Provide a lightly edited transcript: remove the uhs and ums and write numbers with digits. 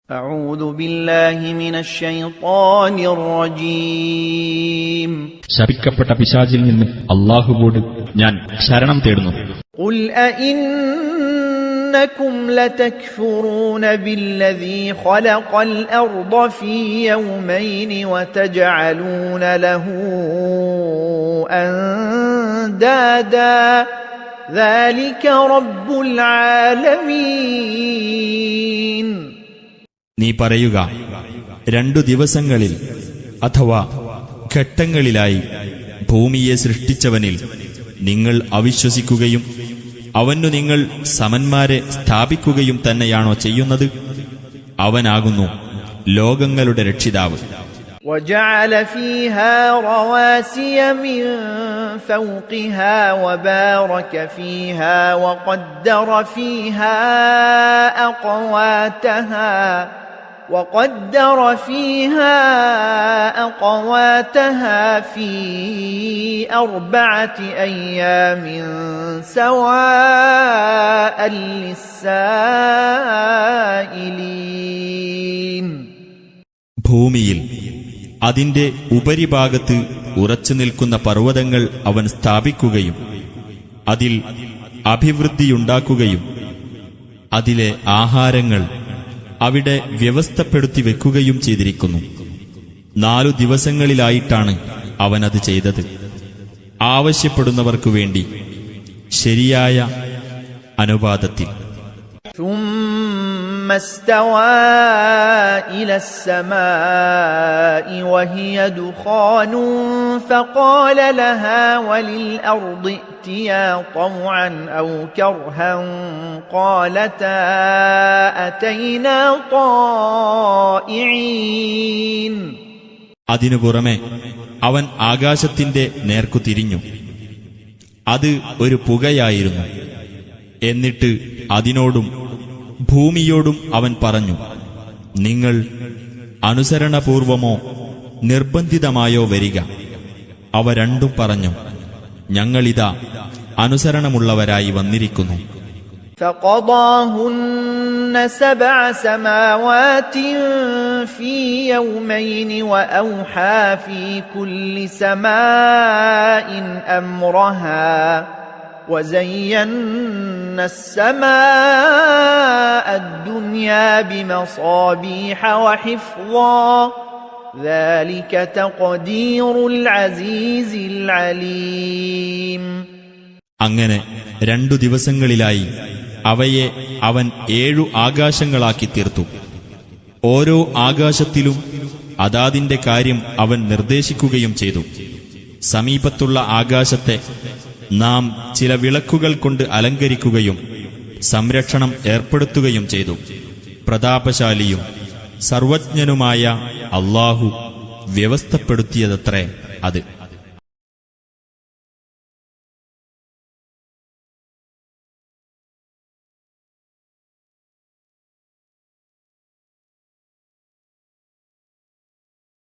أعوذ بالله من الشيطان الرجيم ശപിക്കപ്പെട്ട പിശാചിൽ നിന്ന് അല്ലാഹുവോട് ഞാൻ ശരണം തേടുന്നു. قل أئنكم لتكفرون بالذي خلق الأرض في يومين وتجعلون له أندادا ذلك رب العالمين. നീ പറയുക, 2 ദിവസങ്ങളിൽ അഥവാ ഘട്ടങ്ങളിലായി ഭൂമിയെ സൃഷ്ടിച്ചവനിൽ നിങ്ങൾ അവിശ്വസിക്കുകയും അവനു നിങ്ങൾ സമന്മാരെ സ്ഥാപിക്കുകയും തന്നെയാണോ ചെയ്യുന്നത്? അവനാകുന്നു ലോകങ്ങളുടെ രക്ഷിതാവ്. وجعل فيها رواسي من فوقها وبارك فيها وقدر فيها أقواتها في 4 أيام سواء للسائلين. ഭൂമിയിൽ അതിന്റെ ഉപരിഭാഗത്ത് ഉറച്ചു നിൽക്കുന്ന പർവ്വതങ്ങൾ അവൻ സ്ഥാപിക്കുകയും അതിൽ അഭിവൃദ്ധിയുണ്ടാക്കുകയും അതിലെ ആഹാരങ്ങൾ അവിടെ വ്യവസ്ഥപ്പെടുത്തി വെക്കുകയും ചെയ്തിരിക്കുന്നു. 4 ദിവസങ്ങളിലായിട്ടാണ് അവനത് ചെയ്തത്. ആവശ്യപ്പെടുന്നവർക്കു വേണ്ടി ശരിയായ അനുപാതത്തിൽ. ثم استوى إلى السماء وهي دخان فقال لها وللأرض ائتيا طوعا أو كرها قالتا أتينا طائعين. അതിനു പുറമെ അവൻ ആകാശത്തിന്റെ നേർക്കു തിരിഞ്ഞു. അത് ഒരു പുകയായിരുന്നു. എന്നിട്ട് അതിനോടും ഭൂമിയോടും അവൻ പറഞ്ഞു, നിങ്ങൾ അനുസരണപൂർവമോ നിർബന്ധിതമായോ വരിക. അവ രണ്ടും പറഞ്ഞു, ഞങ്ങളിതാ അനുസരണമുള്ളവരായി വന്നിരിക്കുന്നു. فقضاهن 7 سماوات في يومين وأوحى في كل سماء أمرها وزينا السماء الدنيا بمصابيح وحفظا ذلك تقدير العزيز العليم. അങ്ങനെ 2 ദിവസങ്ങളിലായി അവയെ അവൻ 7 ആകാശങ്ങളാക്കി തീർത്തു. ഓരോ ആകാശത്തിലും അതാതിന്റെ കാര്യം അവൻ നിർദ്ദേശിക്കുകയും ചെയ്തു. സമീപത്തുള്ള ആകാശത്തെ നാം ചില വിളക്കുകൾ കൊണ്ട് അലങ്കരിക്കുകയും സംരക്ഷണം ഏർപ്പെടുത്തുകയും ചെയ്തു. പ്രതാപശാലിയും സർവജ്ഞനുമായ അല്ലാഹു വ്യവസ്ഥപ്പെടുത്തിയതത്രേ അത്.